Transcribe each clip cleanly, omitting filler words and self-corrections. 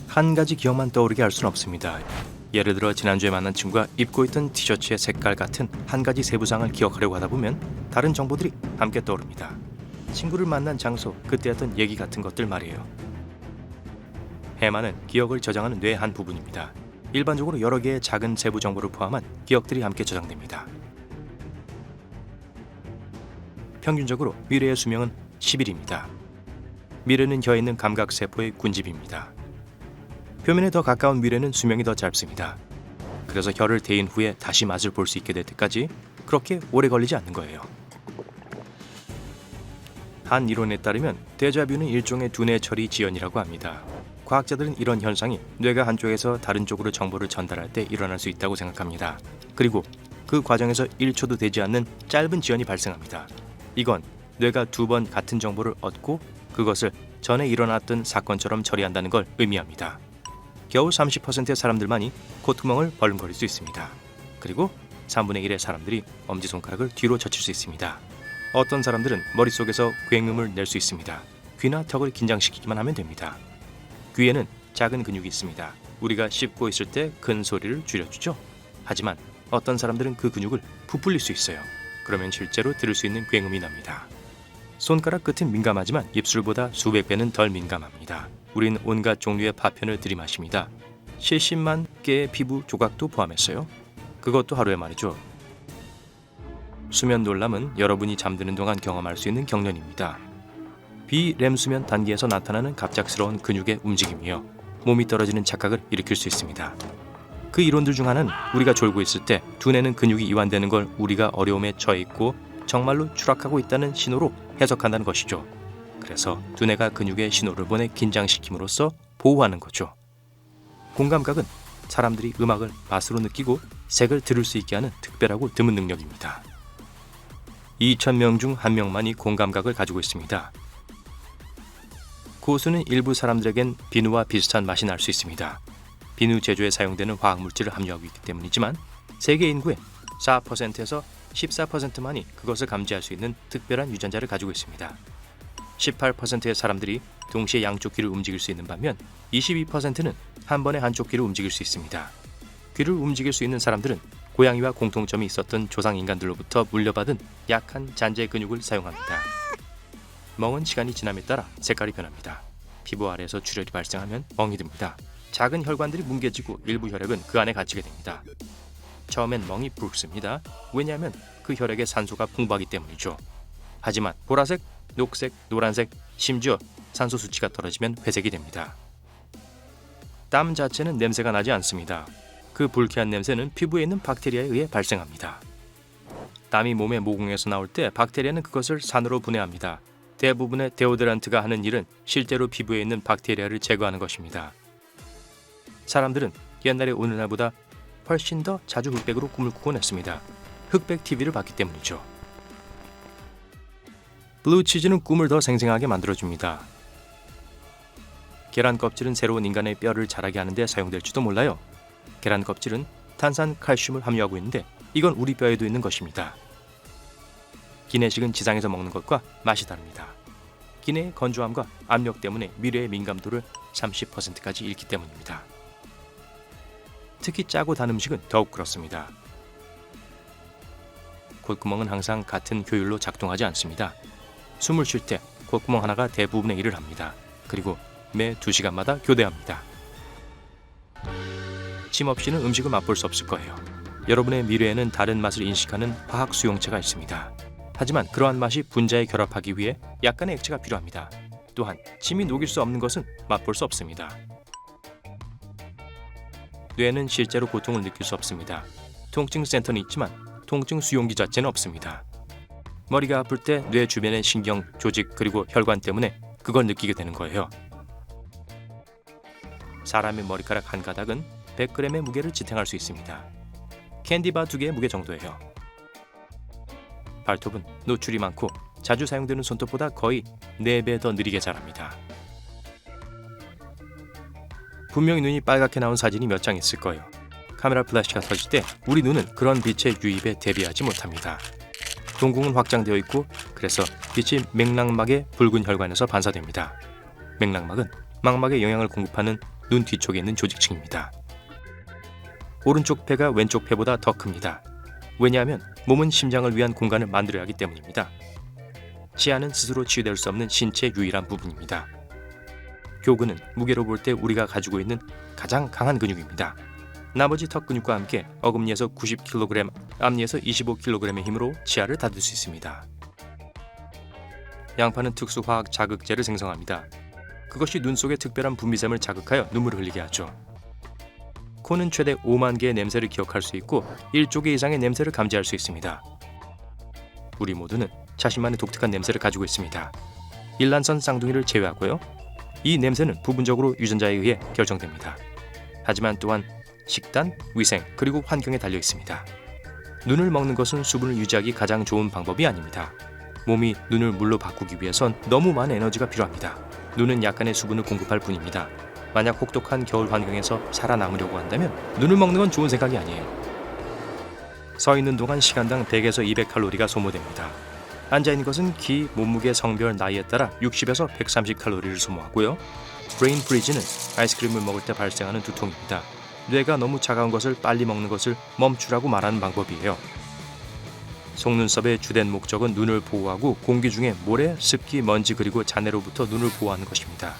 한 가지 기억만 떠오르게 할 수는 없습니다. 예를 들어 지난주에 만난 친구가 입고 있던 티셔츠의 색깔 같은 한 가지 세부사항을 기억하려고 하다 보면 다른 정보들이 함께 떠오릅니다. 친구를 만난 장소, 그때 했던 얘기 같은 것들 말이에요. 해마는 기억을 저장하는 뇌의 한 부분입니다. 일반적으로 여러 개의 작은 세부 정보를 포함한 기억들이 함께 저장됩니다. 평균적으로 미래의 수명은 10일입니다. 미래는 혀에 있는 감각세포의 군집입니다. 표면에 더 가까운 미래는 수명이 더 짧습니다. 그래서 혀를 대인 후에 다시 맛을 볼 수 있게 될 때까지 그렇게 오래 걸리지 않는 거예요. 한 이론에 따르면 데자뷰는 일종의 두뇌 처리 지연이라고 합니다. 과학자들은 이런 현상이 뇌가 한쪽에서 다른 쪽으로 정보를 전달할 때 일어날 수 있다고 생각합니다. 그리고 그 과정에서 1초도 되지 않는 짧은 지연이 발생합니다. 이건 뇌가 2번 같은 정보를 얻고 그것을 전에 일어났던 사건처럼 처리한다는 걸 의미합니다. 겨우 30%의 사람들만이 콧구멍을 벌렁거릴 수 있습니다. 그리고 3분의 1의 사람들이 엄지손가락을 뒤로 젖힐 수 있습니다. 어떤 사람들은 머릿속에서 굉음을 낼 수 있습니다. 귀나 턱을 긴장시키기만 하면 됩니다. 귀에는 작은 근육이 있습니다. 우리가 씹고 있을 때 큰 소리를 줄여주죠. 하지만 어떤 사람들은 그 근육을 부풀릴 수 있어요. 그러면 실제로 들을 수 있는 굉음이 납니다. 손가락 끝은 민감하지만 입술보다 수백 배는 덜 민감합니다. 우린 온갖 종류의 파편을 들이마십니다. 70만 개의 피부 조각도 포함했어요. 그것도 하루에 말이죠. 수면 놀람은 여러분이 잠드는 동안 경험할 수 있는 경련입니다. 비렘 수면 단계에서 나타나는 갑작스러운 근육의 움직임이요. 몸이 떨어지는 착각을 일으킬 수 있습니다. 그 이론들 중 하나는 우리가 졸고 있을 때 두뇌는 근육이 이완되는 걸 우리가 어려움에 처해 있고 정말로 추락하고 있다는 신호로 해석한다는 것이죠. 그래서 두뇌가 근육에 신호를 보내 긴장시킴으로써 보호하는 거죠. 공감각은 사람들이 음악을 맛으로 느끼고 색을 들을 수 있게 하는 특별하고 드문 능력입니다. 2,000명 중 1명만이 공감각을 가지고 있습니다. 고수는 일부 사람들에겐 비누와 비슷한 맛이 날 수 있습니다. 비누 제조에 사용되는 화학물질을 함유하고 있기 때문이지만 세계 인구의 4%에서 14%만이 그것을 감지할 수 있는 특별한 유전자를 가지고 있습니다. 18%의 사람들이 동시에 양쪽 귀를 움직일 수 있는 반면 22%는 한 번에 한쪽 귀를 움직일 수 있습니다. 귀를 움직일 수 있는 사람들은 고양이와 공통점이 있었던 조상인간들로부터 물려받은 약한 잔재 근육을 사용합니다. 멍은 시간이 지남에 따라 색깔이 변합니다. 피부 아래에서 출혈이 발생하면 멍이 듭니다. 작은 혈관들이 뭉개지고 일부 혈액은 그 안에 갇히게 됩니다. 처음엔 멍이 붉습니다. 왜냐하면 그 혈액에 산소가 풍부하기 때문이죠. 하지만 보라색, 녹색, 노란색, 심지어 산소 수치가 떨어지면 회색이 됩니다. 땀 자체는 냄새가 나지 않습니다. 그 불쾌한 냄새는 피부에 있는 박테리아에 의해 발생합니다. 땀이 몸의 모공에서 나올 때 박테리아는 그것을 산으로 분해합니다. 대부분의 데오드란트가 하는 일은 실제로 피부에 있는 박테리아를 제거하는 것입니다. 사람들은 옛날의 오늘날보다 훨씬 더 자주 흑백으로 꿈을 꾸곤 했습니다. 흑백 TV를 봤기 때문이죠. 블루치즈는 꿈을 더 생생하게 만들어줍니다. 계란 껍질은 새로운 인간의 뼈를 자라게 하는 데 사용될지도 몰라요. 계란 껍질은 탄산 칼슘을 함유하고 있는데 이건 우리 뼈에도 있는 것입니다. 기내식은 지상에서 먹는 것과 맛이 다릅니다. 기내의 건조함과 압력 때문에 미래의 민감도를 30%까지 잃기 때문입니다. 특히 짜고 단 음식은 더욱 그렇습니다. 콧구멍은 항상 같은 효율로 작동하지 않습니다. 숨을 쉴 때 콧구멍 하나가 대부분의 일을 합니다. 그리고 매 2시간마다 교대합니다. 침 없이는 음식을 맛볼 수 없을 거예요. 여러분의 미래에는 다른 맛을 인식하는 화학 수용체가 있습니다. 하지만 그러한 맛이 분자에 결합하기 위해 약간의 액체가 필요합니다. 또한 침이 녹일 수 없는 것은 맛볼 수 없습니다. 뇌는 실제로 고통을 느낄 수 없습니다. 통증 센터는 있지만 통증 수용기 자체는 없습니다. 머리가 아플 때 뇌 주변의 신경, 조직 그리고 혈관 때문에 그걸 느끼게 되는 거예요. 사람의 머리카락 한 가닥은 100g의 무게를 지탱할 수 있습니다. 캔디바 2개의 무게 정도예요. 발톱은 노출이 많고 자주 사용되는 손톱보다 거의 4배 더 느리게 자랍니다. 분명히 눈이 빨갛게 나온 사진이 몇 장 있을 거예요. 카메라 플래시가 터질 때 우리 눈은 그런 빛의 유입에 대비하지 못합니다. 동공은 확장되어 있고 그래서 빛이 맥락막의 붉은 혈관에서 반사됩니다. 맥락막은 망막에 영향을 공급하는 눈 뒤쪽에 있는 조직층입니다. 오른쪽 폐가 왼쪽 폐보다 더 큽니다. 왜냐하면 몸은 심장을 위한 공간을 만들어야 하기 때문입니다. 치아는 스스로 치유될 수 없는 신체의 유일한 부분입니다. 교근은 무게로 볼 때 우리가 가지고 있는 가장 강한 근육입니다. 나머지 턱 근육과 함께 어금니에서 90kg, 앞니에서 25kg의 힘으로 치아를 닫을 수 있습니다. 양파는 특수 화학 자극제를 생성합니다. 그것이 눈 속의 특별한 분비샘을 자극하여 눈물을 흘리게 하죠. 코는 최대 5만 개의 냄새를 기억할 수 있고 1조 개 이상의 냄새를 감지할 수 있습니다. 우리 모두는 자신만의 독특한 냄새를 가지고 있습니다. 일란선 쌍둥이를 제외하고요. 이 냄새는 부분적으로 유전자에 의해 결정됩니다. 하지만 또한 식단, 위생, 그리고 환경에 달려 있습니다. 눈을 먹는 것은 수분을 유지하기 가장 좋은 방법이 아닙니다. 몸이 눈을 물로 바꾸기 위해선 너무 많은 에너지가 필요합니다. 눈은 약간의 수분을 공급할 뿐입니다. 만약 혹독한 겨울 환경에서 살아남으려고 한다면 눈을 먹는 건 좋은 생각이 아니에요. 서 있는 동안 시간당 100에서 200칼로리가 소모됩니다. 앉아있는 것은 키, 몸무게, 성별, 나이에 따라 60에서 130칼로리를 소모하고요. 브레인 프리즈는 아이스크림을 먹을 때 발생하는 두통입니다. 뇌가 너무 차가운 것을 빨리 먹는 것을 멈추라고 말하는 방법이에요. 속눈썹의 주된 목적은 눈을 보호하고 공기 중에 모래, 습기, 먼지 그리고 잔해로부터 눈을 보호하는 것입니다.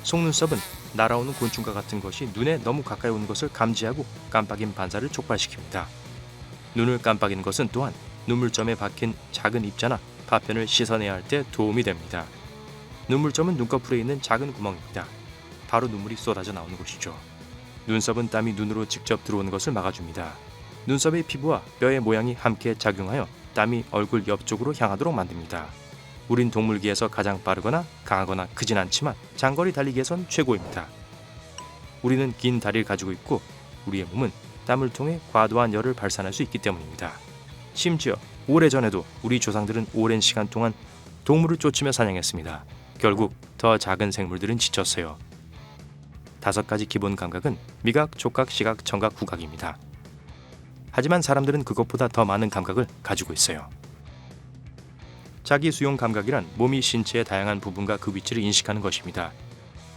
속눈썹은 날아오는 곤충과 같은 것이 눈에 너무 가까이 오는 것을 감지하고 깜빡임 반사를 촉발시킵니다. 눈을 깜빡이는 것은 또한 눈물점에 박힌 작은 입자나 파편을 씻어내야 할 때 도움이 됩니다. 눈물점은 눈꺼풀에 있는 작은 구멍입니다. 바로 눈물이 쏟아져 나오는 곳이죠. 눈썹은 땀이 눈으로 직접 들어오는 것을 막아줍니다. 눈썹의 피부와 뼈의 모양이 함께 작용하여 땀이 얼굴 옆쪽으로 향하도록 만듭니다. 우린 동물계에서 가장 빠르거나 강하거나 크진 않지만 장거리 달리기에선 최고입니다. 우리는 긴 다리를 가지고 있고 우리의 몸은 땀을 통해 과도한 열을 발산할 수 있기 때문입니다. 심지어 오래전에도 우리 조상들은 오랜 시간 동안 동물을 쫓으며 사냥했습니다. 결국 더 작은 생물들은 지쳤어요. 5가지 기본 감각은 미각, 촉각, 시각, 청각, 후각입니다. 하지만 사람들은 그것보다 더 많은 감각을 가지고 있어요. 자기 수용 감각이란 몸이 신체의 다양한 부분과 그 위치를 인식하는 것입니다.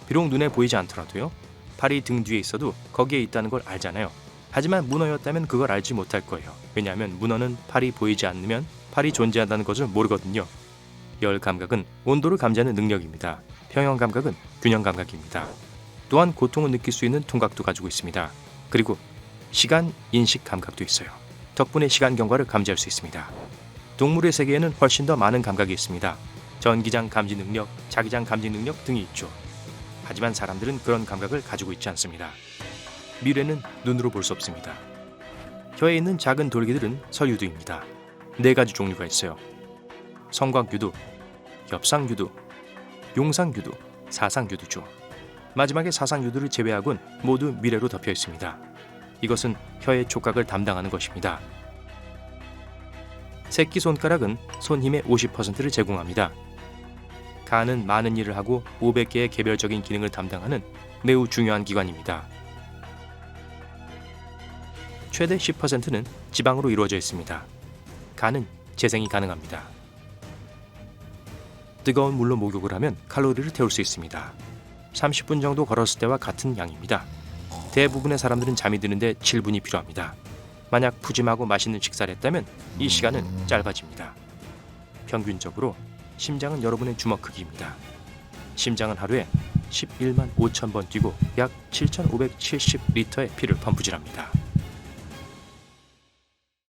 비록 눈에 보이지 않더라도요. 팔이 등 뒤에 있어도 거기에 있다는 걸 알잖아요. 하지만 문어였다면 그걸 알지 못할 거예요. 왜냐하면 문어는 팔이 보이지 않으면 팔이 존재한다는 것을 모르거든요. 열 감각은 온도를 감지하는 능력입니다. 평형 감각은 균형 감각입니다. 또한 고통을 느낄 수 있는 통각도 가지고 있습니다. 그리고 시간 인식 감각도 있어요. 덕분에 시간 경과를 감지할 수 있습니다. 동물의 세계에는 훨씬 더 많은 감각이 있습니다. 전기장 감지 능력, 자기장 감지 능력 등이 있죠. 하지만 사람들은 그런 감각을 가지고 있지 않습니다. 미래는 눈으로 볼 수 없습니다. 혀에 있는 작은 돌기들은 설유두입니다. 4가지 종류가 있어요. 성곽유두, 엽상유두, 용상유두, 사상유두죠. 마지막에 사상유두를 제외하곤 모두 미래로 덮여 있습니다. 이것은 혀의 촉각을 담당하는 것입니다. 새끼손가락은 손힘의 50%를 제공합니다. 간은 많은 일을 하고 500개의 개별적인 기능을 담당하는 매우 중요한 기관입니다. 최대 10%는 지방으로 이루어져 있습니다. 간은 재생이 가능합니다. 뜨거운 물로 목욕을 하면 칼로리를 태울 수 있습니다. 30분 정도 걸었을 때와 같은 양입니다. 대부분의 사람들은 잠이 드는데 7분이 필요합니다. 만약 푸짐하고 맛있는 식사를 했다면 이 시간은 짧아집니다. 평균적으로 심장은 여러분의 주먹 크기입니다. 심장은 하루에 11만 5천 번 뛰고 약 7,570리터의 피를 펌프질합니다.